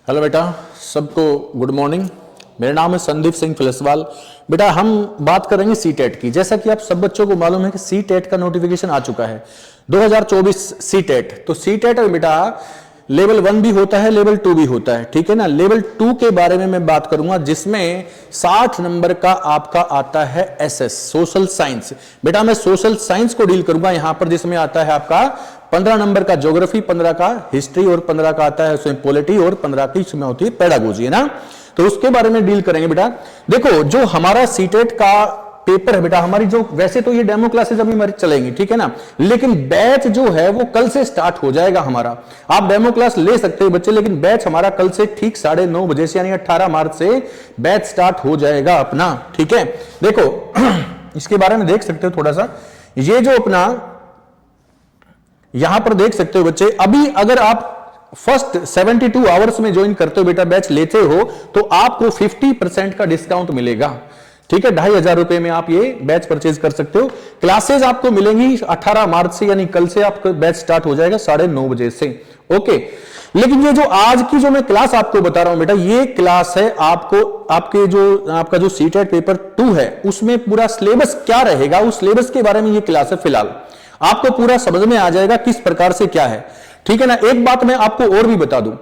Hello बेटा, सबको good morning. मेरा नाम है संदीप सिंह फिलसवाल। बेटा हम बात करेंगे सीटेट की। जैसा कि आप सब बच्चों को मालूम है कि सीटेट का नोटिफिकेशन आ चुका है 2024 सीटेट। तो सीटेट में बेटा लेवल 1 भी होता है, लेवल 2 भी होता है, ठीक है ना। लेवल 2 के बारे में मैं बात करूंगा जिसमें 60 नंबर का आपका आता है एसएस सोशल साइंस। बेटा मैं सोशल साइंस को डील करूंगा यहां पर, जिसमें आता है आपका 15 नंबर का ज्योग्राफी, 15 का हिस्ट्री और 15 का आता है उसमें पॉलिटी और 15 की इसमें होती है पेडागोजी, है ना। तो उसके बारे में डील करेंगे बेटा। देखो जो हमारा सीटेट का पेपर है बेटा, हमारी जो वैसे तो ये डेमो क्लासेस अभी हमारी चलेंगी, ठीक है ना, लेकिन बैच जो है वो कल से स्टार्ट हो जाएगा हमारा। आप डेमो क्लास ले सकते हो बच्चे, लेकिन बैच हमारा कल से ठीक 9:30 बजे से यानी 18 मार्च से बैच स्टार्ट हो जाएगा अपना, ठीक है। देखो इसके बारे में देख सकते हो थोड़ा सा, ये जो अपना यहां पर देख सकते हो बच्चे, अभी अगर आप फर्स्ट 72 आवर्स में ज्वाइन करते हो बेटा, बैच लेते हो तो आपको 50% का डिस्काउंट मिलेगा, ठीक है। 2,500 रुपए में आप ये बैच परचेज कर सकते हो। क्लासेस आपको मिलेंगी 18 मार्च से, यानी कल से आपका बैच स्टार्ट हो जाएगा 9:30 बजे से, ओके। लेकिन ये जो आज की जो मैं क्लास आपको बता रहा हूं बेटा, ये क्लास है आपको आपके जो आपका जो सीटेट पेपर 2 है उसमें पूरा सिलेबस क्या रहेगा, उस सिलेबस के बारे में ये क्लास है। फिलहाल आपको पूरा समझ में आ जाएगा किस प्रकार से क्या है, ठीक है ना। एक बात मैं आपको और भी बता दूं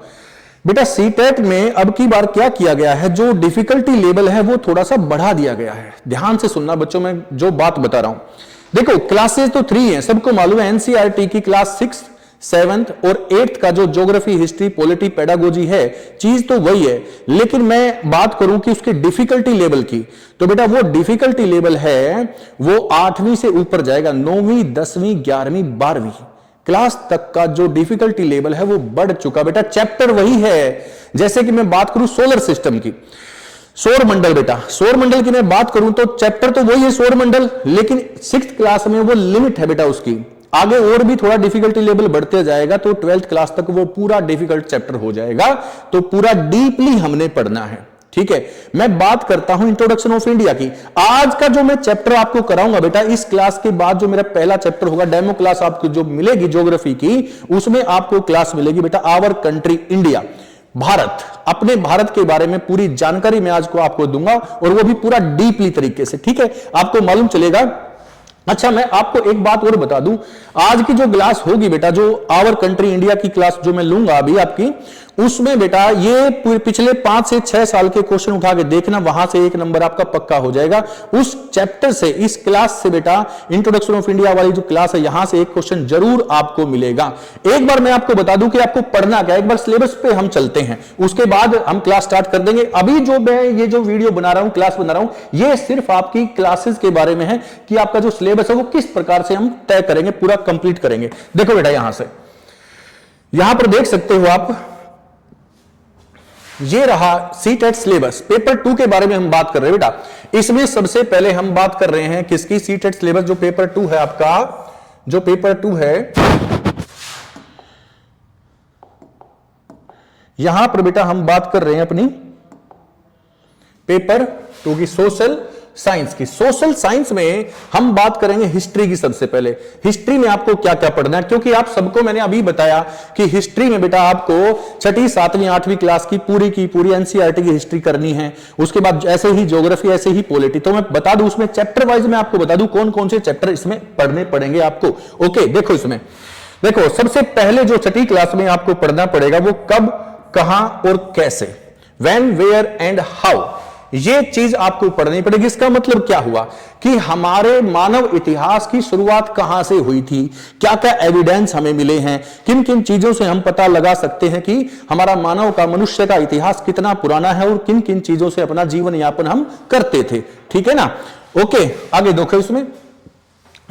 बेटा, सीटेट में अब की बार क्या किया गया है, जो डिफिकल्टी लेवल है वो थोड़ा सा बढ़ा दिया गया है। ध्यान से सुनना बच्चों, मैं जो बात बता रहा हूं। देखो क्लासेस तो 3 हैं, सबको मालूम है। एनसीईआरटी की क्लास 6, 7th और 8th का जो ज्योग्राफी, हिस्ट्री, पॉलिटी, पेडागोजी है, चीज तो वही है। लेकिन मैं बात करूं कि उसके डिफिकल्टी लेवल की, तो बेटा वो डिफिकल्टी लेवल है वो 8वीं से ऊपर जाएगा। 9वीं, 10वीं, 11वीं, 12वीं क्लास तक का जो डिफिकल्टी लेवल है वो बढ़ चुका बेटा। चैप्टर वही है। जैसे कि मैं बात करूं सोलर सिस्टम की, सौर मंडल बेटा, सौर मंडल की मैं बात करूं तो चैप्टर तो वही है सौर मंडल, लेकिन 6th क्लास में वो लिमिट है बेटा उसकी। आगे और भी थोड़ा डिफिकल्टी लेवल बढ़ते जाएगा तो 12th क्लास तक वो पूरा डिफिकल्ट चैप्टर हो जाएगा। तो पूरा डीपली हमने पढ़ना है, ठीक है। मैं बात करता हूं इंट्रोडक्शन ऑफ इंडिया की। आज का जो मैं चैप्टर आपको कराऊंगा बेटा, इस क्लास के बाद जो मेरा पहला चैप्टर होगा, डेमो क्लास आपको जो मिलेगी ज्योग्राफी की, उसमें आपको क्लास मिलेगी बेटा आवर कंट्री इंडिया, भारत। अपने भारत के बारे में पूरी जानकारी मैं आज को आपको दूंगा और वो भी पूरा डीपली तरीके से, ठीक है, आपको मालूम चलेगा। अच्छा मैं आपको एक बात और बता दूं, आज की जो क्लास होगी बेटा, जो आवर कंट्री इंडिया की क्लास जो मैं लूंगा अभी आपकी, उसमें बेटा ये पिछले 5 से 6 साल के क्वेश्चन उठा के देखना, वहां से 1 नंबर आपका पक्का हो जाएगा। उस चैप्टर से, इस क्लास से बेटा, इंट्रोडक्शन ऑफ इंडिया वाली जो क्लास है, यहां से एक क्वेश्चन जरूर आपको मिलेगा। एक बार मैं आपको बता दूं कि आपको पढ़ना क्या है। एक बार सिलेबस पे हम चलते हैं, उसके बाद हम क्लास स्टार्ट कर देंगे। अभी जो मैं ये जो वीडियो बना रहा हूं, क्लास बना रहा हूं, ये सिर्फ आपकी क्लासेस के बारे में है कि आपका जो सिलेबस है वो किस प्रकार से हम तय करेंगे, पूरा कंप्लीट करेंगे। देखो बेटा यहां पर देख सकते हो आप, ये रहा सीटेट सिलेबस। पेपर 2 के बारे में हम बात कर रहे हैं बेटा। इसमें सबसे पहले हम बात कर रहे हैं किसकी, सीटेट सिलेबस जो पेपर 2 है आपका, जो पेपर 2 है, यहां पर बेटा हम बात कर रहे हैं अपनी पेपर 2 की, सोशल साइंस की। सोशल साइंस में हम बात करेंगे हिस्ट्री की। सबसे पहले हिस्ट्री में आपको क्या क्या पढ़ना है, क्योंकि आप सबको मैंने अभी बताया कि हिस्ट्री में बेटा आपको 6ठी, 7वीं, 8वीं क्लास की पूरी एनसीईआरटी की हिस्ट्री करनी है। उसके बाद ऐसे ही ज्योग्राफी, ऐसे ही पॉलिटी। तो मैं बता दूं उसमें चैप्टर वाइज मैं आपको बता दूं कौन कौन से चैप्टर इसमें पढ़ने पड़ेंगे आपको, ओके। देखो इसमें देखो सबसे पहले जो 6ठी क्लास में आपको पढ़ना पड़ेगा वो कब, कहां और कैसे, व्हेन, वेयर एंड हाउ, ये चीज आपको पढ़नी पड़ेगी। इसका मतलब क्या हुआ कि हमारे मानव इतिहास की शुरुआत कहां से हुई थी, क्या क्या एविडेंस हमें मिले हैं, किन किन चीजों से हम पता लगा सकते हैं कि हमारा मानव का, मनुष्य का इतिहास कितना पुराना है और किन किन चीजों से अपना जीवन यापन हम करते थे, ठीक है ना, ओके। आगे देखो, इसमें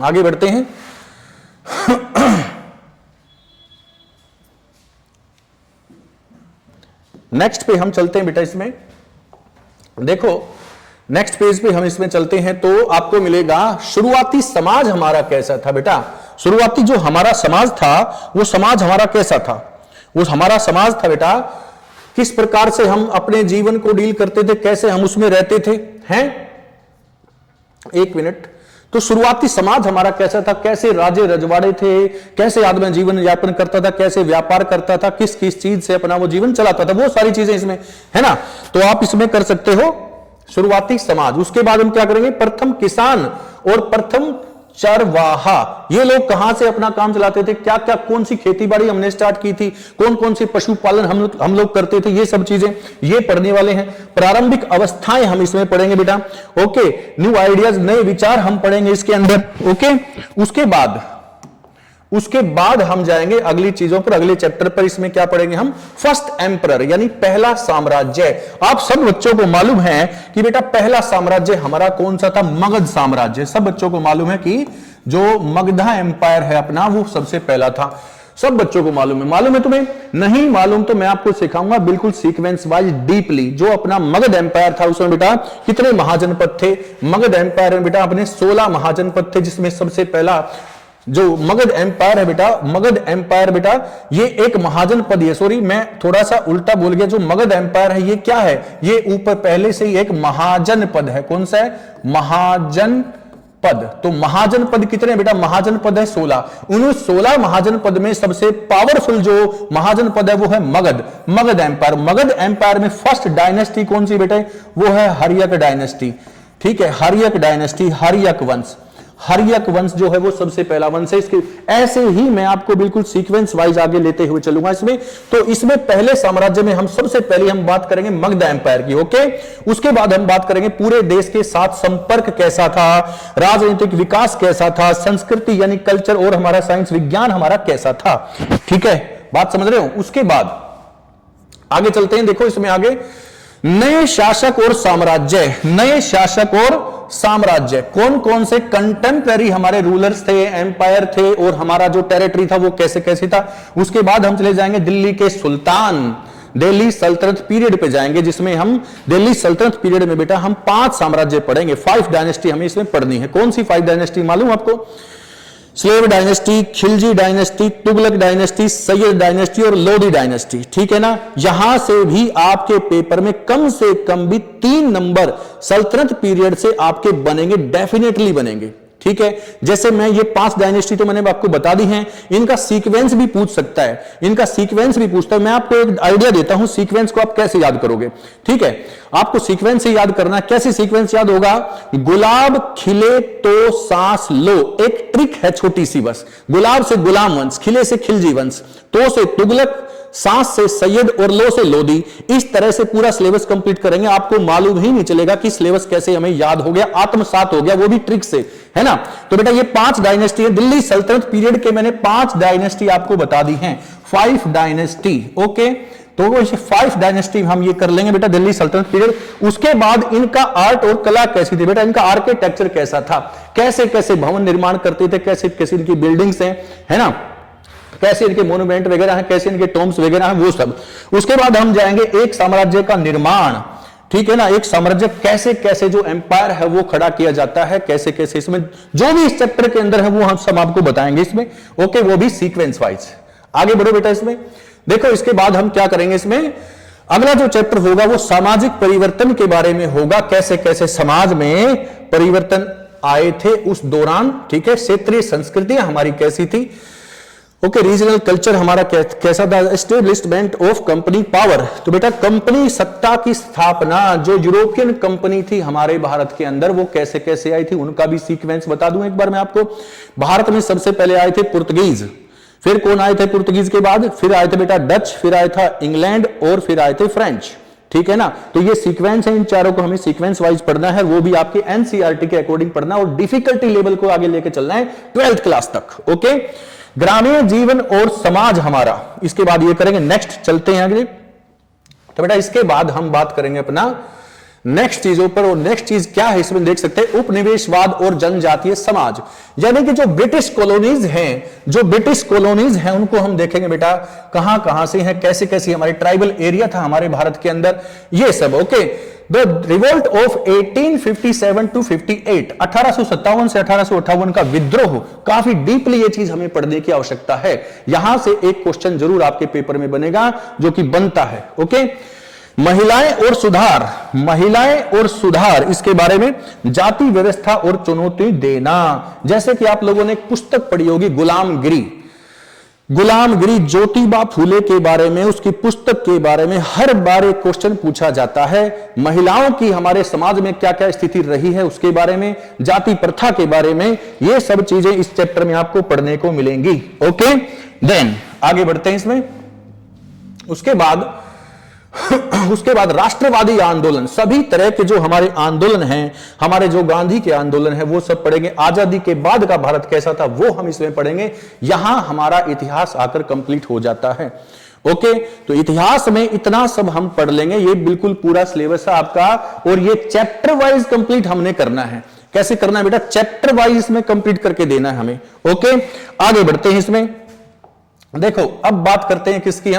आगे बढ़ते हैं। नेक्स्ट पे हम चलते हैं बेटा। इसमें देखो नेक्स्ट पेज पे हम इसमें चलते हैं तो आपको मिलेगा शुरुआती समाज हमारा कैसा था बेटा। शुरुआती जो हमारा समाज था वो समाज हमारा कैसा था, वो हमारा समाज था बेटा, किस प्रकार से हम अपने जीवन को डील करते थे, कैसे हम उसमें रहते थे, हैं। 1 मिनट तो शुरुआती समाज हमारा कैसा था, कैसे राजे रजवाड़े थे, कैसे आदमी जीवन यापन करता था, कैसे व्यापार करता था, किस किस चीज से अपना वो जीवन चलाता था, वो सारी चीजें इसमें है ना। तो आप इसमें कर सकते हो शुरुआती समाज। उसके बाद हम क्या करेंगे, प्रथम किसान और प्रथम चरवाहा। ये लोग कहां से अपना काम चलाते थे, क्या क्या कौन सी खेती बाड़ी हमने स्टार्ट की थी, कौन कौन से पशुपालन हम लोग करते थे, ये सब चीजें ये पढ़ने वाले हैं। प्रारंभिक अवस्थाएं हम इसमें पढ़ेंगे बेटा। ओके, न्यू आइडियाज, नए विचार हम पढ़ेंगे इसके अंदर। ओके, उसके बाद हम जाएंगे अगली चीजों पर, अगले चैप्टर पर। इसमें क्या पढ़ेंगे हम, फर्स्ट एम्परर यानी पहला साम्राज्य। आप सब बच्चों को मालूम है कि बेटा पहला साम्राज्य हमारा कौन सा था, मगध साम्राज्य। सब बच्चों को मालूम है कि जो मगधा एम्पायर है अपना, वो सबसे पहला था। सब बच्चों को मालूम है तुम्हें? नहीं मालूम तो मैं आपको सिखाऊंगा बिल्कुल सीक्वेंस वाइज डीपली। जो अपना मगध एम्पायर था उसमें बेटा कितने महाजनपद थे? मगध एम्पायर में बेटा अपने 16 महाजनपद थे, जिसमें सबसे पहला जो मगध एम्पायर है बेटा, मगध एम्पायर बेटा ये एक महाजन पद है। सॉरी मैं थोड़ा सा उल्टा बोल गया। जो मगध एम्पायर है ये क्या है, ये ऊपर पहले से ही एक महाजन पद है। कौन सा है? महाजन पद। तो महाजन पद कितने बेटा? महाजन पद है 16। उन 16 महाजन पद में सबसे पावरफुल जो महाजन पद है वो है मगध एम्पायर। मगध एम्पायर में फर्स्ट डायनेस्टी कौन सी बेटा? वो है हर्यक डायनेस्टी। ठीक है, हर्यक डायनेस्टी, हर्यक वंश। हर्यक वंश जो है वो सबसे पहला वंश है। इसके ऐसे ही मैं आपको बिल्कुल सीक्वेंस वाइज आगे लेते हुए चलूंगा इसमें। तो इसमें पहले साम्राज्य में हम सबसे पहले हम बात करेंगे मगध एम्पायर की। ओके, उसके बाद हम बात करेंगे पूरे देश के साथ संपर्क कैसा था, राजनीतिक विकास कैसा था, संस्कृति यानी कल्चर और हमारा साइंस विज्ञान हमारा कैसा था। ठीक है, बात समझ रहे हो? उसके बाद आगे चलते हैं। देखो इसमें आगे नए शासक और साम्राज्य, नए शासक और साम्राज्य, कौन कौन से कंटेम्पररी हमारे रूलर्स थे, एम्पायर थे, और हमारा जो टेरिटरी था वो कैसे कैसे था। उसके बाद हम चले जाएंगे दिल्ली के सुल्तान, दिल्ली सल्तनत पीरियड पे जाएंगे, जिसमें हम दिल्ली सल्तनत पीरियड में बेटा हम 5 साम्राज्य पढ़ेंगे। 5 डायनेस्टी हमें इसमें पढ़नी है। कौन सी 5 डायनेस्टी मालूम आपको? Slave dynasty, Khilji dynasty, Tughlaq dynasty, Syed dynasty और लोधी डायनेस्टी। ठीक है ना। यहां से भी आपके पेपर में कम से कम भी 3 नंबर सल्तनत पीरियड से आपके बनेंगे, डेफिनेटली बनेंगे। ठीक है, जैसे मैं ये 5 डायनेस्टी तो मैंने आपको बता दी हैं, इनका सीक्वेंस भी पूछ सकता है, इनका सीक्वेंस भी पूछता है। मैं आपको एक आइडिया देता हूं सीक्वेंस को आप कैसे याद करोगे। ठीक है, आपको सीक्वेंस से याद करना है। कैसे सीक्वेंस याद होगा? गुलाब खिले तो सांस लो, एक ट्रिक है छोटी सी बस। गुलाब से गुलाम वंश, खिले से खिलजी वंश, तो से तुगलक, सांस से सैयद और लो से लोधी। इस तरह से पूरा सिलेबस कंप्लीट करेंगे, आपको मालूम ही नहीं चलेगा कि सिलेबस कैसे हमें याद हो गया, आत्मसात हो गया, वो भी ट्रिक से, है ना। तो बेटा ये 5 डायनेस्टी है। दिल्ली सल्तनत पीरियड के मैंने 5 डायनेस्टी आपको बता दी हैं, 5 डायनेस्टी। ओके, तो 5 डायनेस्टी हम ये कर लेंगे बेटा दिल्ली सल्तनत पीरियड। उसके बाद इनका आर्ट और कला कैसी थी बेटा, इनका आर्किटेक्चर कैसा था, कैसे कैसे भवन निर्माण करते थे, कैसे कैसे इनकी बिल्डिंग्स हैं, है ना, कैसे इनके मोन्यूमेंट वगैरह हैं, कैसे इनके टॉम्स वगैरह हैं, वो सब। उसके बाद हम जाएंगे एक साम्राज्य का निर्माण। ठीक है ना, एक साम्राज्य कैसे कैसे जो एम्पायर है वो खड़ा किया जाता है, कैसे कैसे इसमें जो भी इस चैप्टर के अंदर है वो हम सब आपको बताएंगे इसमें। ओके, वो भी सीक्वेंस वाइज। आगे बढ़ो बेटा इसमें। देखो इसके बाद हम क्या करेंगे इसमें, अगला जो चैप्टर होगा वो सामाजिक परिवर्तन के बारे में होगा, कैसे कैसे समाज में परिवर्तन आए थे उस दौरान। ठीक है, क्षेत्रीय संस्कृतियां हमारी कैसी थी। ओके, रीजनल कल्चर हमारा कैसा था। एस्टेब्लिशमेंट ऑफ कंपनी पावर, तो बेटा कंपनी सत्ता की स्थापना, जो यूरोपियन कंपनी थी हमारे भारत के अंदर, वो कैसे कैसे आई थी, उनका भी सीक्वेंस बता दूं एक बार मैं आपको। भारत में सबसे पहले आए थे पुर्तगीज, फिर कौन आए थे पुर्तगीज के बाद, फिर आए थे बेटा डच, फिर आया था इंग्लैंड, और फिर आए थे फ्रेंच। ठीक है ना, तो ये सीक्वेंस है, इन चारों को हमें सीक्वेंस वाइज पढ़ना है, वो भी आपके एनसीईआरटी के अकॉर्डिंग पढ़ना, और डिफिकल्टी लेवल को आगे लेके चलना है 12th क्लास तक। ओके, ग्रामीण जीवन और समाज हमारा, इसके बाद ये करेंगे। नेक्स्ट चलते हैं आगे। तो बेटा इसके बाद हम बात करेंगे अपना नेक्स्ट चीजों पर, और नेक्स्ट चीज क्या है इसमें देख सकते हैं, उपनिवेशवाद और जनजातीय समाज। यानी कि जो ब्रिटिश कॉलोनीज हैं, जो ब्रिटिश कॉलोनीज हैं उनको हम देखेंगे बेटा कहां कहां से हैं, कैसे कैसे हमारे ट्राइबल एरिया था हमारे भारत के अंदर, ये सब। Okay, the revolt of 1857 to 58, 1857 से 1858 का विद्रोह, काफी डीपली ये चीज हमें पढ़ने की आवश्यकता है। यहां से एक क्वेश्चन जरूर आपके पेपर में बनेगा, जो कि बनता है। ओके, महिलाएं और सुधार, महिलाएं और सुधार, इसके बारे में जाति व्यवस्था और चुनौती देना। जैसे कि आप लोगों ने एक पुस्तक पढ़ी होगी गुलामगिरी, गुलामगिरी ज्योतिबा फूले के बारे में, उसकी पुस्तक के बारे में हर बार एक क्वेश्चन पूछा जाता है। महिलाओं की हमारे समाज में क्या क्या स्थिति रही है उसके बारे में, जाति प्रथा के बारे में, ये सब चीजें इस चैप्टर में आपको पढ़ने को मिलेंगी। ओके, देन आगे बढ़ते हैं इसमें। उसके बाद राष्ट्रवादी आंदोलन, सभी तरह के जो हमारे आंदोलन हैं, हमारे जो गांधी के आंदोलन हैं, वो सब पढ़ेंगे। आजादी के बाद का भारत कैसा था वो हम इसमें पढ़ेंगे। यहां हमारा इतिहास आकर कंप्लीट हो जाता है। ओके, तो इतिहास में इतना सब हम पढ़ लेंगे। ये बिल्कुल पूरा सिलेबस है आपका, और ये चैप्टर वाइज कंप्लीट हमने करना है। कैसे करना है बेटा? चैप्टर वाइज इसमें कंप्लीट करके देना है हमें। ओके, आगे बढ़ते हैं इसमें। देखो, अब बात करते हैं किसकी,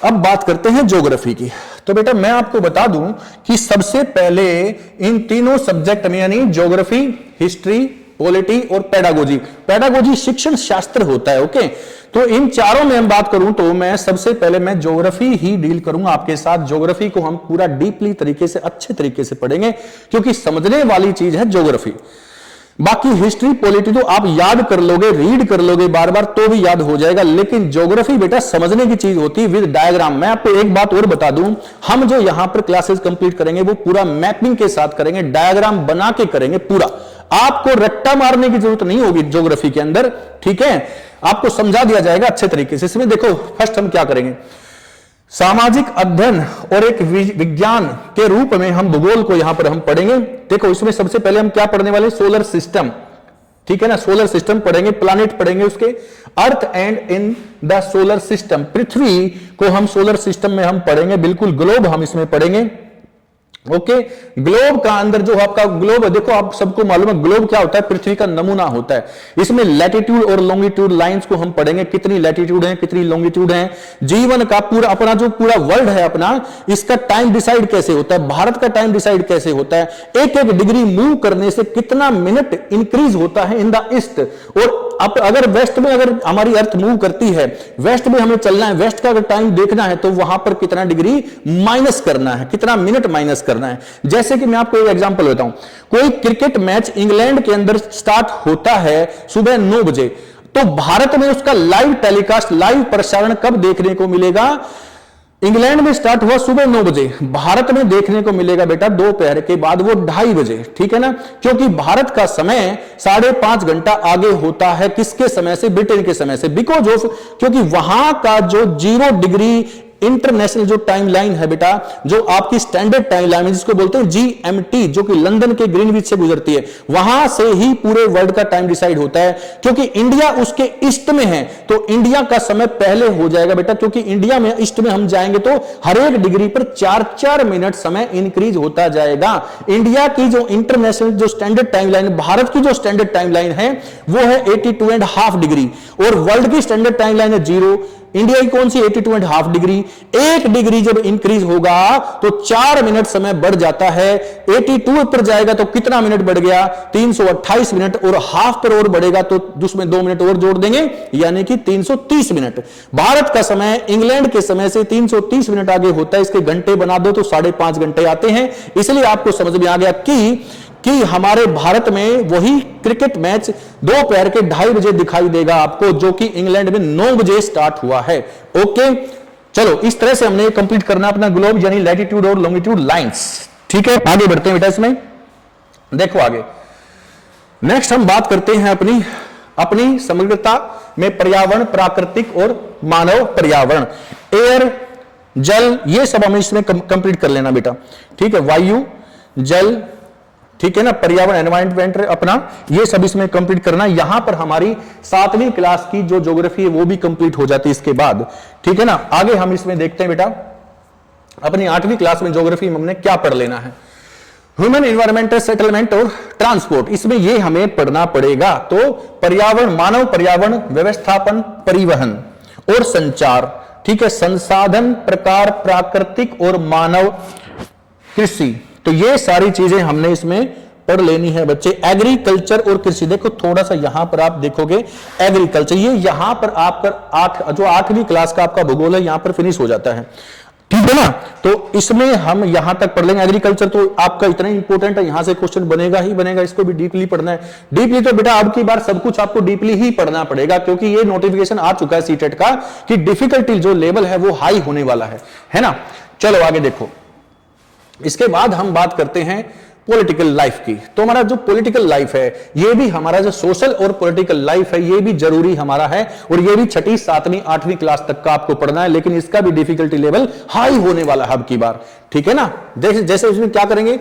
अब बात करते हैं ज्योग्राफी की। तो बेटा मैं आपको बता दूं कि सबसे पहले इन तीनों सब्जेक्ट में, यानी ज्योग्राफी, हिस्ट्री, पॉलिटी और पेडागोजी, पेडागोजी शिक्षण शास्त्र होता है। ओके, तो इन चारों में हम बात करूं तो मैं सबसे पहले मैं ज्योग्राफी ही डील करूंगा आपके साथ। ज्योग्राफी को हम पूरा डीपली तरीके से, अच्छे तरीके से पढ़ेंगे, क्योंकि समझने वाली चीज है ज्योग्राफी। बाकी हिस्ट्री, पॉलिटी तो आप याद कर लोगे, रीड कर लोगे बार बार तो भी याद हो जाएगा, लेकिन ज्योग्राफी बेटा समझने की चीज होती है विद डायग्राम। मैं आपको एक बात और बता दूं, हम जो यहां पर क्लासेस कंप्लीट करेंगे वो पूरा मैपिंग के साथ करेंगे, डायग्राम बना के करेंगे पूरा। आपको रट्टा मारने की जरूरत नहीं होगी ज्योग्राफी के अंदर, ठीक है? आपको समझा दिया जाएगा अच्छे तरीके से। इसमें देखो, फर्स्ट हम क्या करेंगे, सामाजिक अध्ययन और एक विज्ञान के रूप में हम भूगोल को यहां पर हम पढ़ेंगे। देखो, इसमें सबसे पहले हम क्या पढ़ने वाले, सोलर सिस्टम, ठीक है ना? सोलर सिस्टम पढ़ेंगे, प्लैनेट पढ़ेंगे उसके, earth and in the solar system, पृथ्वी को हम सोलर सिस्टम में हम पढ़ेंगे, बिल्कुल ग्लोब हम इसमें पढ़ेंगे। ओके, ग्लोब का अंदर जो आपका ग्लोब है, देखो आप सबको मालूम है ग्लोब क्या होता है, पृथ्वी का नमूना होता है। इसमें लैटिट्यूड और लॉन्गिट्यूड लाइंस को हम पढ़ेंगे, कितनी लैटिट्यूड है, कितनी लॉन्गिट्यूड है। जीवन का पूरा अपना जो पूरा वर्ल्ड है अपना, इसका टाइम डिसाइड कैसे होता है, भारत का टाइम डिसाइड कैसे होता है, एक एक डिग्री मूव करने से कितना मिनट इंक्रीज होता है इन द ईस्ट। और अब अगर वेस्ट में, अगर हमारी अर्थ मूव करती है, वेस्ट में हमें चलना है, वेस्ट का अगर टाइम देखना है तो वहां पर कितना डिग्री माइनस करना है, कितना मिनट माइनस करना है। जैसे कि मैं आपको एक एग्जांपल देता हूं, कोई क्रिकेट मैच इंग्लैंड के अंदर स्टार्ट होता है सुबह 9 बजे, तो भारत में उसका लाइव टेलीकास्ट, लाइव प्रसारण कब देखने को मिलेगा? इंग्लैंड में स्टार्ट हुआ सुबह 9 बजे, भारत में देखने को मिलेगा बेटा दोपहर के बाद वो 2:30 बजे, ठीक है ना? क्योंकि भारत का समय 5.5 घंटा आगे होता है किसके समय से? ब्रिटेन के समय से। बिकॉज ऑफ, क्योंकि वहां का जो 0 डिग्री इंटरनेशनल जो टाइम लाइन है बेटा, जो आपकी स्टैंडर्ड टाइम लाइन है जिसको बोलते हैं जीएमटी, जो कि लंदन के ग्रीनविच से गुजरती है, वहां से ही पूरे वर्ल्ड का टाइम डिसाइड होता है। क्योंकि इंडिया उसके ईस्ट में है तो इंडिया का समय पहले हो जाएगा बेटा, क्योंकि इंडिया में ईस्ट में हम जाएंगे तो हर एक डिग्री पर 4-4 मिनट समय इंक्रीज होता जाएगा। इंडिया की जो इंटरनेशनल जो स्टैंडर्ड टाइम लाइन, भारत की जो स्टैंडर्ड टाइम लाइन है वो है 82.5 डिग्री, और वर्ल्ड की स्टैंडर्ड टाइम लाइन है 0। इंडिया की कौन सी? 82.5 डिग्री। 1 डिग्री जब इंक्रीज होगा तो 4 मिनट समय बढ़ जाता है। 82 पर जाएगा तो कितना मिनट बढ़ गया? 328 मिनट, और हाफ पर और बढ़ेगा तो उसमें 2 मिनट और जोड़ देंगे, यानी कि 330 मिनट। भारत का समय इंग्लैंड के समय से 330 मिनट आगे होता है। इसके घंटे बना दो तो 5.5 घंटे आते हैं। इसलिए आपको समझ में आ गया कि हमारे भारत में वही क्रिकेट मैच दोपहर के 2:30 बजे दिखाई देगा आपको, जो कि इंग्लैंड में 9 बजे स्टार्ट हुआ है। ओके, चलो इस तरह से हमने कंप्लीट करना अपना ग्लोब, यानी लैटिट्यूड और लॉन्गिट्यूड लाइंस, ठीक है? आगे बढ़ते हैं बेटा इसमें। देखो आगे नेक्स्ट हम बात करते हैं अपनी समग्रता में पर्यावरण, प्राकृतिक और मानव पर्यावरण, एयर, जल, ये सब हमें इसमें कंप्लीट कर लेना बेटा, ठीक है? वायु, जल, ठीक है ना, पर्यावरण, एनवायरनमेंट अपना, ये सब इसमें कंप्लीट करना। यहां पर हमारी 7वीं क्लास की जो ज्योग्राफी है वो भी कंप्लीट हो जाती है इसके बाद, ठीक है ना? आगे हम इसमें देखते हैं बेटा, अपनी 8वीं क्लास में ज्योग्राफी में हमने क्या पढ़ लेना है। ह्यूमन एनवायरमेंटल सेटलमेंट और ट्रांसपोर्ट, इसमें ये हमें पढ़ना पड़ेगा। तो पर्यावरण, मानव पर्यावरण, व्यवस्थापन, परिवहन और संचार, ठीक है? संसाधन प्रकार, प्राकृतिक और मानव, कृषि, तो ये सारी चीजें हमने इसमें पढ़ लेनी है बच्चे। एग्रीकल्चर और कृषि, देखो थोड़ा सा यहां पर आप देखोगे एग्रीकल्चर, ये यहां पर आपका जो 8वीं क्लास का आपका भूगोल है यहां पर फिनिश हो जाता है। ठीक है ना। तो इसमें हम यहां तक पढ़ लेंगे। एग्रीकल्चर तो आपका इतना इंपॉर्टेंट है, यहां से क्वेश्चन बनेगा ही बनेगा, इसको भी डीपली पढ़ना है। डीपली तो बेटा अब की बार सब कुछ आपको डीपली ही पढ़ना पड़ेगा, क्योंकि ये नोटिफिकेशन आ चुका है सीटेट का कि डिफिकल्टी जो लेवल है वो हाई होने वाला है ना। चलो आगे देखो। इसके बाद हम बात करते हैं पॉलिटिकल लाइफ की। तो हमारा जो पॉलिटिकल लाइफ है, ये भी हमारा जो सोशल और पॉलिटिकल लाइफ है, ये भी जरूरी हमारा है, और ये भी 6ठी 7वीं 8वीं क्लास तक का आपको पढ़ना है, लेकिन इसका भी डिफिकल्टी लेवल हाई होने वाला है अब की बार। ठीक है ना। जैसे इसमें क्या करेंगे,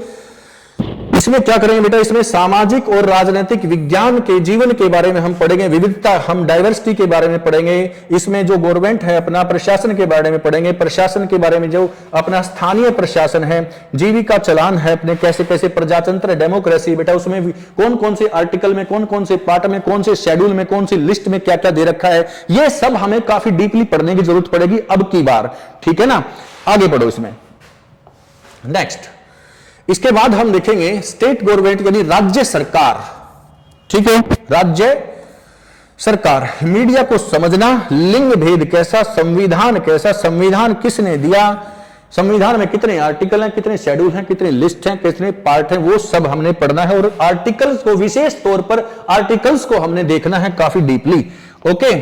इसमें क्या करेंगे बेटा, इसमें सामाजिक और राजनीतिक विज्ञान के जीवन के बारे में हम पढ़ेंगे, विविधता, हम डाइवर्सिटी के बारे में पढ़ेंगे, इसमें जो गवर्नमेंट है अपना प्रशासन के बारे में पढ़ेंगे, प्रशासन के बारे में जो अपना स्थानीय प्रशासन है, जीविका चलान है अपने, कैसे कैसे प्रजातंत्र डेमोक्रेसी बेटा, उसमें कौन कौन से आर्टिकल में, कौन कौन से पार्ट में, कौन से शेड्यूल में, कौन सी लिस्ट में क्या क्या दे रखा है, ये सब हमें काफी डीपली पढ़ने की जरूरत पड़ेगी अब की बार। ठीक है ना। आगे बढ़ो इसमें। नेक्स्ट, इसके बाद हम देखेंगे स्टेट गवर्नमेंट यानी राज्य सरकार। ठीक है, राज्य सरकार, मीडिया को समझना, लिंग भेद कैसा, संविधान कैसा, संविधान किसने दिया, संविधान में कितने आर्टिकल हैं, कितने शेड्यूल हैं, कितने लिस्ट हैं, कितने पार्ट हैं, वो सब हमने पढ़ना है, और आर्टिकल्स को विशेष तौर पर आर्टिकल्स को हमने देखना है काफी डीपली। ओके।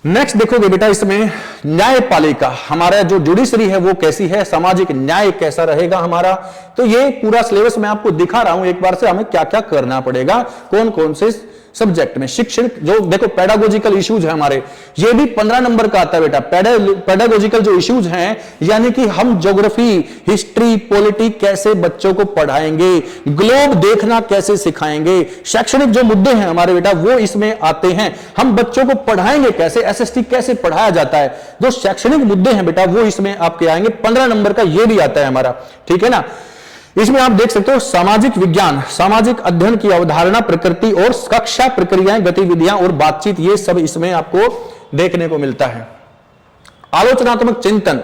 नेक्स्ट देखोगे बेटा, इसमें न्यायपालिका, हमारा जो जुडिशरी है वो कैसी है, सामाजिक न्याय कैसा रहेगा हमारा, तो ये पूरा सिलेबस मैं आपको दिखा रहा हूं एक बार से, हमें क्या क्या करना पड़ेगा, कौन कौन से सब्जेक्ट में। शिक्षण जो देखो पेडागोजिकल इश्यूज है हमारे, ये भी 15 नंबर का आता है बेटा। पेडागोजिकल जो इश्यूज हैं, यानी कि हम ज्योग्राफी, हिस्ट्री, पॉलिटी कैसे बच्चों को पढ़ाएंगे, ग्लोब देखना कैसे सिखाएंगे, शैक्षणिक जो मुद्दे हैं हमारे बेटा वो इसमें आते हैं। हम बच्चों को पढ़ाएंगे कैसे, एसएसटी कैसे पढ़ाया जाता है, जो शैक्षणिक मुद्दे हैं बेटा वो इसमें आपके आएंगे। 15 नंबर का ये भी आता है हमारा। ठीक है ना। इसमें आप देख सकते हो सामाजिक विज्ञान, सामाजिक अध्ययन की अवधारणा, प्रकृति और कक्षा प्रक्रियाएं, गतिविधियां और बातचीत, ये सब इसमें आपको देखने को मिलता है। आलोचनात्मक चिंतन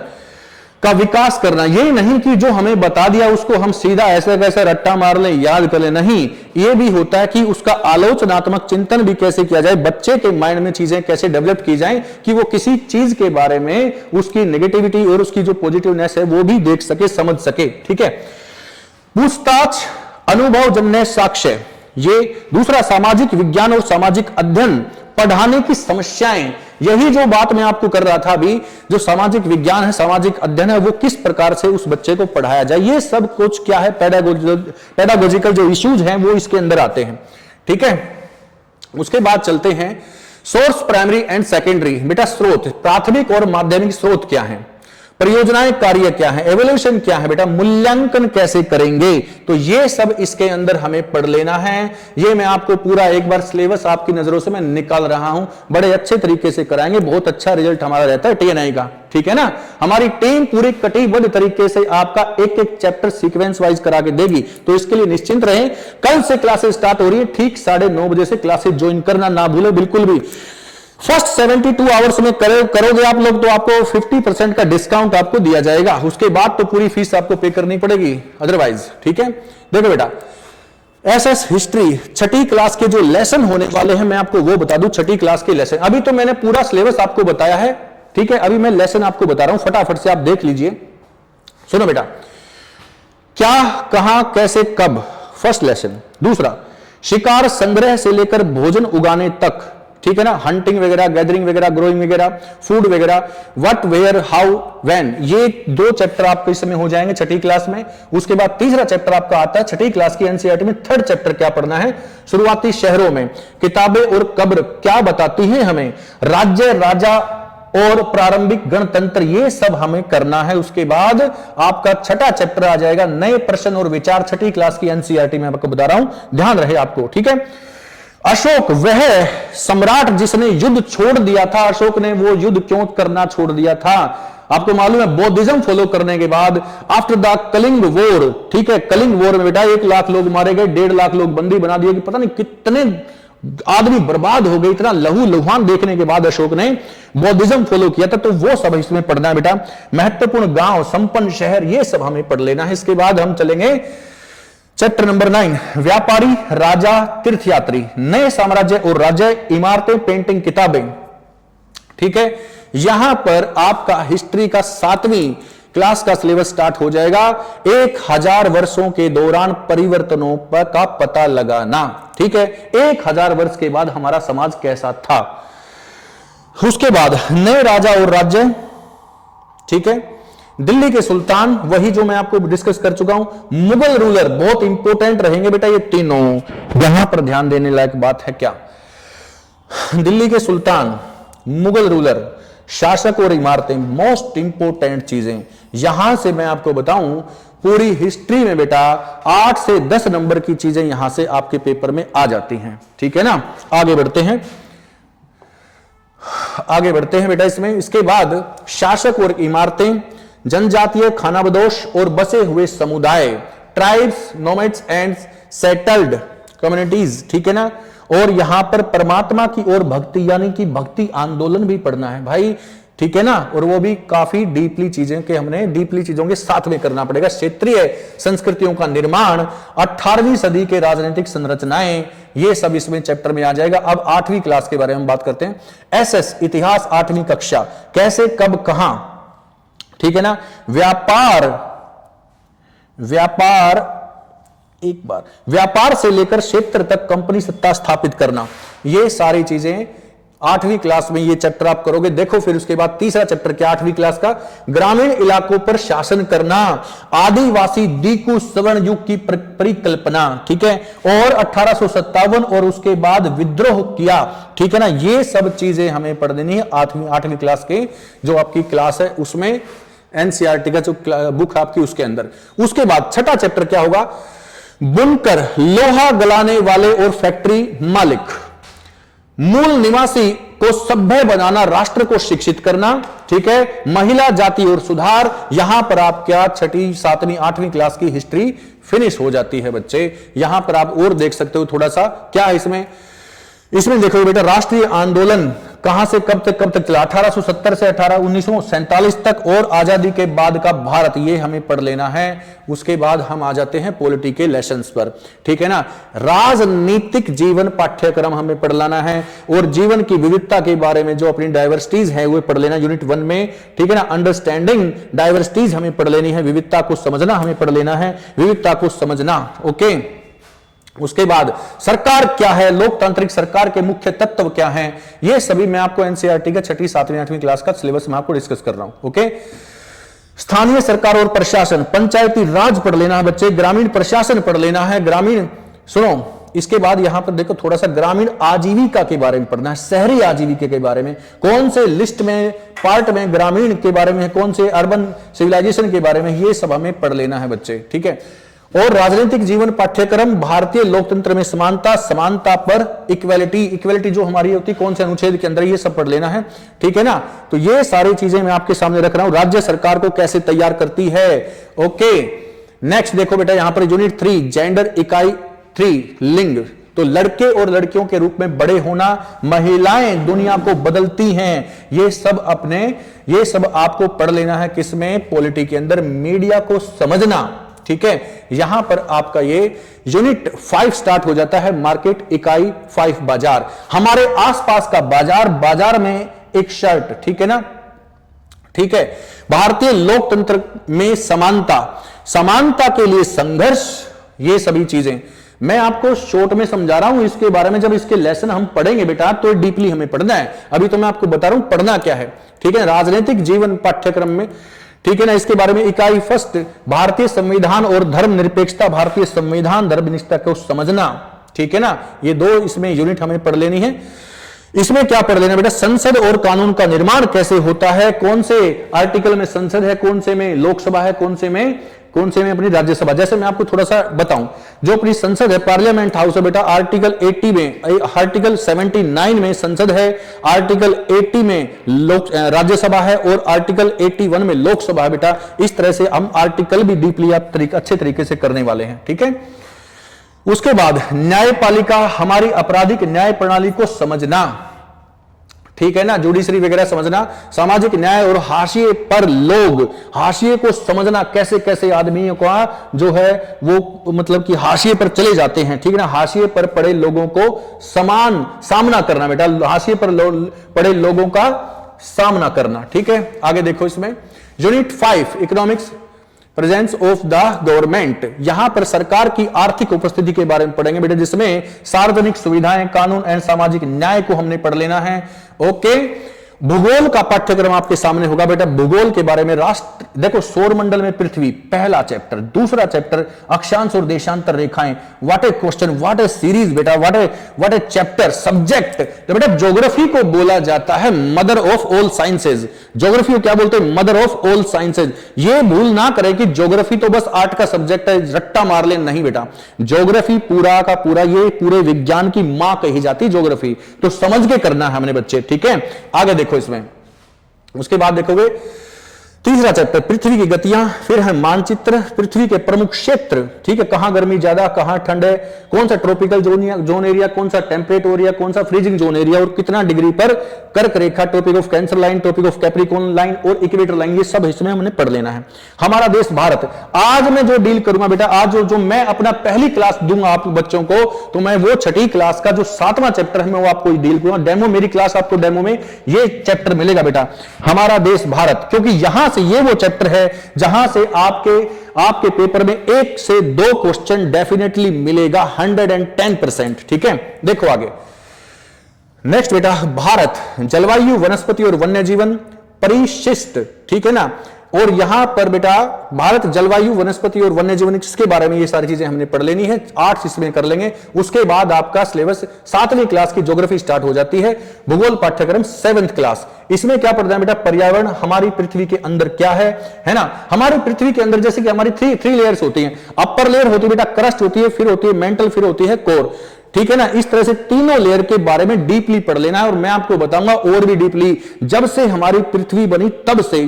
का विकास करना, ये नहीं कि जो हमें बता दिया उसको हम सीधा ऐसे कैसे रट्टा मार लें, याद कर लें, नहीं, ये भी होता है कि उसका आलोचनात्मक चिंतन भी कैसे किया जाए, बच्चे के माइंड में चीजें कैसे डेवलप की जाएं कि वो किसी चीज के बारे में उसकी नेगेटिविटी और उसकी जो पॉजिटिवनेस है वो भी देख सके, समझ सके। ठीक है। पूछताछ, अनुभव जन्य साक्ष्य, ये दूसरा सामाजिक विज्ञान और सामाजिक अध्ययन, पढ़ाने की समस्याएं, यही जो बात मैं आपको कर रहा था अभी, जो सामाजिक विज्ञान है, सामाजिक अध्ययन है, वो किस प्रकार से उस बच्चे को पढ़ाया जाए, ये सब कुछ क्या है, पेडागोजिकल जो इश्यूज हैं वो इसके अंदर आते हैं। ठीक है। उसके बाद चलते हैं सोर्स, प्राइमरी एंड सेकेंडरी, बेटा स्रोत, प्राथमिक और माध्यमिक स्रोत क्या है, परियोजनाएं कार्य क्या है, एवोल्यूशन क्या है बेटा, मूल्यांकन कैसे करेंगे, तो ये सब इसके अंदर हमें पढ़ लेना है। ये मैं आपको पूरा एक बार सिलेबस आपकी नजरों से मैं निकाल रहा हूं, बड़े अच्छे तरीके से कराएंगे, बहुत अच्छा रिजल्ट हमारा रहता है टीएनआई का। ठीक है ना। हमारी टीम पूरी कटिबद्ध तरीके से आपका एक एक चैप्टर सीक्वेंस वाइज करा के देगी, तो इसके लिए निश्चिंत रहें। कल से क्लासेस स्टार्ट हो रही है, ठीक 9:30 बजे से क्लासेस ज्वाइन करना ना भूले बिल्कुल भी। फर्स्ट 72 आवर्स में करोगे आप लोग तो आपको 50% का डिस्काउंट आपको दिया जाएगा, उसके बाद तो पूरी फीस आपको पे करनी पड़ेगी अदरवाइज। ठीक है। देखो बेटा, एसएस हिस्ट्री 6ठी क्लास के जो लेसन होने वाले हैं मैं आपको वो बता दूं। 6ठी क्लास के लेसन, अभी तो मैंने पूरा सिलेबस आपको बताया है। ठीक है। अभी मैं लेसन आपको बता रहा हूं, फटाफट से आप देख लीजिए। सुनो बेटा, क्या, कहां, कैसे, कब, फर्स्ट लेसन। दूसरा, शिकार संग्रह से लेकर भोजन उगाने तक, ठीक है ना, हंटिंग वगैरह, गैदरिंग वगैरह, ग्रोइंग वगैरह, फूड वगैरह, व्हाट, वेयर, हाउ, व्हेन, ये 2 चैप्टर आपके इस समय हो जाएंगे 6ठी क्लास में। उसके बाद तीसरा चैप्टर आपका आता है 6ठी क्लास की एनसीईआरटी में। 3rd चैप्टर क्या पढ़ना है, शुरुआती शहरों में किताबें और कब्र क्या बताती हैं हमें, राज्य, राजा और प्रारंभिक गणतंत्र, ये सब हमें करना है। उसके बाद आपका 6ठा चैप्टर आ जाएगा, नए प्रश्न और विचार, 6ठी क्लास की एनसीईआरटी में आपको बता रहा हूं, ध्यान रहे आपको। ठीक है। अशोक वह सम्राट जिसने युद्ध छोड़ दिया था, अशोक ने वो युद्ध क्यों करना छोड़ दिया था, आपको मालूम है, बौद्धिज्म फॉलो करने के बाद, आफ्टर द कलिंग वॉर। ठीक है। कलिंग वॉर में बेटा 1 लाख लोग मारे गए, 1.5 लाख लोग बंदी बना दिए, कि पता नहीं कितने आदमी बर्बाद हो गए, इतना लहू लुहान देखने के बाद अशोक ने बौद्धिज्म फॉलो किया था, तो वो सब इसमें पढ़ना है बेटा। महत्वपूर्ण गांव, संपन्न शहर, ये सब हमें पढ़ लेना है। इसके बाद हम चलेंगे चैप्टर नंबर 9, व्यापारी, राजा, तीर्थयात्री, नए साम्राज्य और राज्य, इमारतें, पेंटिंग, किताबें। ठीक है। यहां पर आपका हिस्ट्री का 7वीं क्लास का सिलेबस स्टार्ट हो जाएगा। 1000 वर्षों के दौरान परिवर्तनों का पता लगाना, ठीक है। 1000 वर्ष के बाद हमारा समाज कैसा था, उसके बाद नए राजा और राज्य, ठीक है। दिल्ली के सुल्तान, वही जो मैं आपको डिस्कस कर चुका हूं। मुगल रूलर, बहुत इंपॉर्टेंट रहेंगे बेटा ये तीनों, यहां पर ध्यान देने लायक बात है क्या। दिल्ली के सुल्तान, मुगल रूलर, शासक और इमारतें, मोस्ट इंपोर्टेंट चीजें। यहां से मैं आपको बताऊं पूरी हिस्ट्री में बेटा 8 से 10 नंबर की चीजें यहां से आपके पेपर में आ जाती हैं, ठीक है ना। आगे बढ़ते हैं, आगे बढ़ते हैं बेटा इसमें। इसके बाद शासक और इमारतें, जनजातीय खानाबदोश और बसे हुए समुदाय, tribes, nomads and settled communities, ठीक है ना। और यहां पर परमात्मा की ओर भक्ति, यानी कि भक्ति आंदोलन भी पढ़ना है भाई, ठीक है ना। और वो भी काफी डीपली चीजें के हमने डीपली चीजों के साथ में करना पड़ेगा। क्षेत्रीय संस्कृतियों का निर्माण, 18वीं सदी के राजनीतिक संरचनाएं, ये सब इसमें चैप्टर में आ जाएगा। अब 8वीं क्लास के बारे में बात करते हैं। एसएस इतिहास 8वीं कक्षा, कैसे कब कहां, ठीक है ना। व्यापार, एक बार व्यापार से लेकर क्षेत्र तक कंपनी सत्ता स्थापित करना, ये सारी चीजें 8वीं क्लास में ये चैप्टर आप करोगे। देखो फिर उसके बाद तीसरा चैप्टर क्या 8वीं क्लास का, ग्रामीण इलाकों पर शासन करना, आदिवासी दीकू स्वर्ण युग की परिकल्पना, ठीक है। और 1857 और उसके बाद विद्रोह किया, ठीक है ना। ये सब चीजें हमें पढ़ देनी है 8वीं क्लास के जो आपकी क्लास है उसमें, एनसीईआरटी का जो बुक आपकी उसके अंदर। उसके बाद छठा चैप्टर क्या होगा, बुनकर, लोहा गलाने वाले और फैक्ट्री मालिक, मूल निवासी को सभ्य बनाना, राष्ट्र को शिक्षित करना, ठीक है। महिला जाति और सुधार, यहां पर आप क्या 6वीं 7वीं 8वीं क्लास की हिस्ट्री फिनिश हो जाती है बच्चे। यहां पर आप और देख सकते हो थोड़ा सा क्या है इसमें देखो बेटा, राष्ट्रीय आंदोलन कहां से कब तक चला, 1870 से 1947 तक, और आजादी के बाद का भारत, ये हमें पढ़ लेना है। उसके बाद हम आ जाते हैं पॉलिटी के लेसन्स पर, ठीक है ना। राजनीतिक जीवन पाठ्यक्रम हमें पढ़ लेना है, और जीवन की विविधता के बारे में जो अपनी डाइवर्सिटीज है वो पढ़ लेना यूनिट 1 में, ठीक है ना। अंडरस्टैंडिंग डाइवर्सिटीज हमें पढ़ लेनी है, विविधता को समझना हमें पढ़ लेना है, विविधता को समझना, ओके। उसके बाद सरकार क्या है, लोकतांत्रिक सरकार के मुख्य तत्व क्या हैं, ये सभी मैं आपको एनसीईआरटी का 6वीं 7वीं 8वीं क्लास का सिलेबस में आपको डिस्कस कर रहा हूं, ओके। स्थानीय सरकार और प्रशासन, पंचायती राज पढ़ लेना है बच्चे, ग्रामीण प्रशासन पढ़ लेना है, ग्रामीण, सुनो इसके बाद यहां पर देखो थोड़ा सा ग्रामीण आजीविका के बारे में पढ़ना है, शहरी आजीविका के बारे में, कौन से लिस्ट में पार्ट में ग्रामीण के बारे में, कौन से अर्बन सिविलाइजेशन के बारे में, ये सब हमें पढ़ लेना है बच्चे, ठीक है। और राजनीतिक जीवन पाठ्यक्रम, भारतीय लोकतंत्र में समानता, समानता पर इक्वेलिटी जो हमारी होती है कौन से अनुच्छेद के अंदर, ये सब पढ़ लेना है, ठीक है ना। तो ये सारी चीजें मैं आपके सामने रख रहा हूं, राज्य सरकार को कैसे तैयार करती है, ओके। नेक्स्ट देखो बेटा यहां पर यूनिट 3 जेंडर, इकाई 3 लिंग, तो लड़के और लड़कियों के रूप में बड़े होना, महिलाएं दुनिया को बदलती हैं, ये सब आपको पढ़ लेना है किसमें, पॉलिटी के अंदर। मीडिया को समझना, ठीक है। यहां पर आपका ये यूनिट 5 स्टार्ट हो जाता है, मार्केट, इकाई 5 बाजार, हमारे आसपास का बाजार, बाजार में एक शर्ट, ठीक है ना, ठीक है। भारतीय लोकतंत्र में समानता, समानता के लिए संघर्ष, ये सभी चीजें मैं आपको शॉर्ट में समझा रहा हूं। इसके बारे में जब इसके लेसन हम पढ़ेंगे बेटा तो डीपली हमें पढ़ना है, अभी तो मैं आपको बता रहा हूं पढ़ना क्या है, ठीक है। राजनीतिक जीवन पाठ्यक्रम में, ठीक है ना। इसके बारे में इकाई फर्स्ट, भारतीय संविधान और धर्मनिरपेक्षता, भारतीय संविधान धर्मनिरपेक्षता को समझना, ठीक है ना। ये 2 इसमें यूनिट हमें पढ़ लेनी है। इसमें क्या पढ़ लेना बेटा, संसद और कानून का निर्माण कैसे होता है, कौन से आर्टिकल में संसद है, कौन से में लोकसभा है, कौन से में अपनी राज्यसभा। जैसे मैं आपको थोड़ा सा बताऊं, जो अपनी संसद है पार्लियामेंट हाउस है बेटा, आर्टिकल 80 में, आर्टिकल 79 में संसद है, आर्टिकल 80 में राज्यसभा है, और आर्टिकल 81 में लोकसभा है बेटा। इस तरह से हम आर्टिकल भी डीपली अच्छे तरीके से करने वाले हैं, ठीक है। उसके बाद न्यायपालिका, हमारी आपराधिक न्याय प्रणाली को समझना, ठीक है ना, जुडिशरी वगैरह समझना, सामाजिक न्याय और हाशिए पर लोग, हाशिए को समझना, कैसे कैसे आदमियों का जो है वो मतलब कि हाशिए पर चले जाते हैं, ठीक है ना। हाशिए पर पड़े लोगों को समान सामना करना बेटा, हाशिए पर पड़े लोगों का सामना करना। ठीक है, आगे देखो इसमें unit 5 economics presence of the government, यहां पर सरकार की आर्थिक उपस्थिति के बारे में पढ़ेंगे बेटा, जिसमें सार्वजनिक सुविधाएं, कानून एंड सामाजिक न्याय को हमने पढ़ लेना है। ओके, भूगोल का पाठ्यक्रम आपके सामने होगा बेटा। भूगोल के बारे में राष्ट्र, देखो सौर मंडल में पृथ्वी पहला चैप्टर, दूसरा चैप्टर अक्षांश और देशांतर रेखाएं, what A question, what A series बेटा, व्हाट ए चैप्टर सब्जेक्ट। तो बेटा ज्योग्राफी को बोला जाता है mother of all sciences. Geography को क्या बोलते हैं? Mother of all sciences. ये भूल ना करें कि ज्योग्राफी तो बस आर्ट का सब्जेक्ट है, रट्टा मार ले, नहीं बेटा। ज्योग्राफी पूरा का पूरा ये पूरे विज्ञान की मां कही जाती है ज्योग्राफी, तो समझ के करना है हमने बच्चे। ठीक है, आगे देखो इसमें, उसके बाद देखोगे तीसरा चैप्टर पृथ्वी की गतियां, फिर है मानचित्र, पृथ्वी के प्रमुख क्षेत्र। ठीक है, कहां गर्मी ज्यादा, कहां ठंड है, कौन सा ट्रॉपिकल जोन एरिया, कौन सा टेम्परेट एरिया, कौन सा फ्रीजिंग जोन एरिया, और कितना डिग्री पर कर्क रेखा, topic of cancer line, topic of capricorn line और इक्वेटर लाइन, ये सब इसमें हमने पढ़ लेना है। हमारा देश भारत, आज मैं जो डील करूंगा बेटा, आज जो मैं अपना पहली क्लास दूंगा आप बच्चों को, तो मैं वो छठी क्लास का जो 7वां चैप्टर है मैं वो आपको डील करूंगा। डेमो, मेरी क्लास आपको डेमो में ये चैप्टर मिलेगा बेटा, हमारा देश भारत, क्योंकि यहां से ये वो चैप्टर है जहां से आपके पेपर में 1 से 2 क्वेश्चन डेफिनेटली मिलेगा 110%। ठीक है, देखो आगे नेक्स्ट बेटा, भारत जलवायु, वनस्पति और वन्य जीवन परिशिष्ट। ठीक है ना, और यहां पर बेटा भारत जलवायु, वनस्पति और वन्य जीवन, इसके बारे में ये सारी चीजें हमने पढ़ लेनी है, 8 इसमें कर लेंगे। उसके बाद आपका सिलेबस 7वीं क्लास की ज्योग्राफी स्टार्ट हो जाती है। भूगोल पाठ्यक्रम 7th क्लास, इसमें क्या पढ़ना है बेटा? पर्यावरण, हमारी पृथ्वी के अंदर क्या है ना। हमारी पृथ्वी के अंदर जैसे कि हमारी थ्री लेयर्स होती हैं। अपर लेयर होती है बेटा क्रस्ट होती है, फिर होती है मेंटल, फिर होती है कोर। ठीक है ना, इस तरह से तीनों लेयर के बारे में डीपली पढ़ लेना है, और मैं आपको बताऊंगा और भी डीपली जब से हमारी पृथ्वी बनी तब से,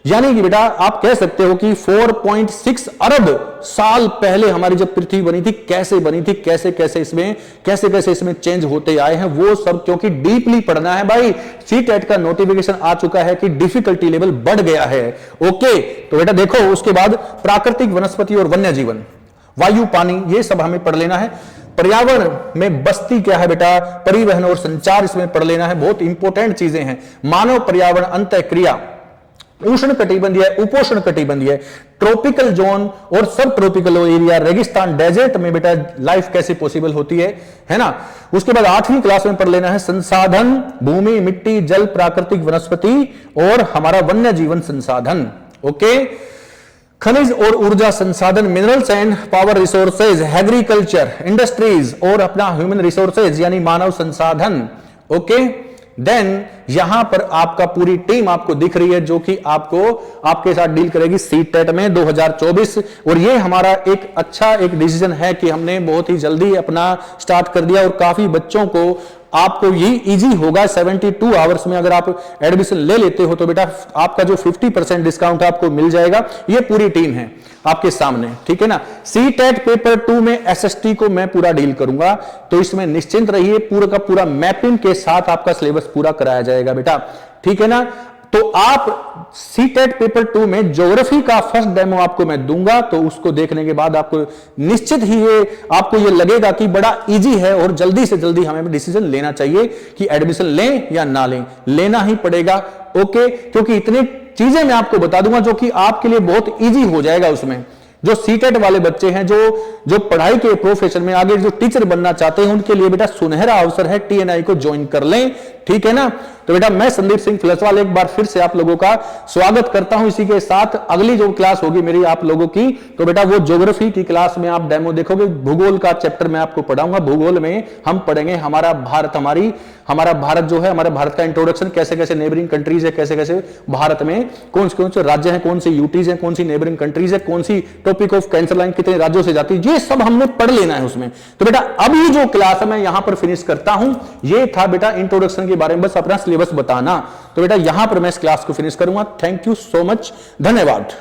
यानी कि बेटा आप कह सकते हो कि 4.6 अरब साल पहले हमारी जब पृथ्वी बनी थी, कैसे बनी थी, कैसे कैसे इसमें चेंज होते आए हैं, वो सब क्योंकि डीपली पढ़ना है भाई। सीटेट का नोटिफिकेशन आ चुका है कि डिफिकल्टी लेवल बढ़ गया है। ओके, तो बेटा देखो, उसके बाद प्राकृतिक, वनस्पति और वन्य जीवन, वायु, पानी, ये सब हमें पढ़ लेना है। पर्यावरण में बस्ती क्या है बेटा, परिवहन और संचार इसमें पढ़ लेना है, बहुत इंपॉर्टेंट चीजें हैं। मानव पर्यावरण, अंतःक्रिया, उष्ण कटिबंधीय, उपोष्ण कटिबंधीय, ट्रॉपिकल जोन और सब ट्रॉपिकल एरिया, रेगिस्तान, डेजर्ट में बेटा लाइफ कैसे पॉसिबल होती है ना। उसके बाद 8वीं क्लास में पढ़ लेना है संसाधन, भूमि, मिट्टी, जल, प्राकृतिक, वनस्पति और हमारा वन्य जीवन संसाधन। ओके, खनिज और ऊर्जा संसाधन, minerals and power resources, agriculture, industries और अपना ह्यूमन रिसोर्सेज यानी मानव संसाधन। ओके, देन यहां पर आपका पूरी टीम आपको दिख रही है जो कि आपके साथ डील करेगी सीटेट में 2024। और ये हमारा एक अच्छा एक डिसीजन है कि हमने बहुत ही जल्दी अपना स्टार्ट कर दिया, और काफी बच्चों को आपको ये इजी होगा। 72 आवर्स में अगर आप एडमिशन ले लेते हो तो बेटा आपका जो 50% डिस्काउंट आपको मिल जाएगा। ये पूरी टीम है आपके सामने, ठीक है ना। सीटेट पेपर 2 में एसएसटी को मैं पूरा डील करूंगा, तो इसमें निश्चिंत रहिए, पूरा का पूरा मैपिंग के साथ आपका सिलेबस पूरा कराया जाएगा बेटा, ठीक है ना। तो आप सीटेट पेपर 2 में ज्योग्राफी का फर्स्ट डेमो आपको मैं दूंगा, तो उसको देखने के बाद आपको निश्चित ही आपको ये लगेगा कि बड़ा इजी है और जल्दी से जल्दी हमें डिसीजन लेना चाहिए कि एडमिशन लें या ना लें। लेना ही पड़ेगा, ओके, क्योंकि इतनी चीजें मैं आपको बता दूंगा जो कि आपके लिए बहुत इजी हो जाएगा। उसमें जो सीटेट वाले बच्चे हैं, जो पढ़ाई के प्रोफेशन में आगे जो टीचर बनना चाहते हैं, उनके लिए बेटा सुनहरा अवसर है, टीएनआई को ज्वाइन कर लें, ठीक है ना। तो बेटा मैं संदीप सिंह फिलसवाल एक बार फिर से आप लोगों का स्वागत करता हूं। इसी के साथ अगली जो क्लास होगी मेरी आप लोगों की, तो बेटा वो ज्योग्राफी की क्लास में आप डेमो देखोगे। भूगोल का चैप्टर मैं आपको पढ़ाऊंगा। भूगोल में हम पढ़ेंगे हमारा भारत, हमारा भारत जो है, हमारे भारत का इंट्रोडक्शन, कैसे कैसे नेबरिंग कंट्रीज है, कैसे कैसे भारत में कौन से राज्य हैं, कौन सी यूटीज है, कौन सी नेबरिंग कंट्रीज है, कौन सी टॉपिक ऑफ कैंसर लाइन कितने राज्यों से जाती है, ये सब हमने पढ़ लेना है उसमें। तो बेटा अभी जो क्लास है मैं यहां पर फिनिश करता हूं। ये था बेटा इंट्रोडक्शन के बारे में बस अपना सिलेबस बताना। तो बेटा यहां पर मैं इस क्लास को फिनिश करूंगा। थैंक यू सो मच, धन्यवाद।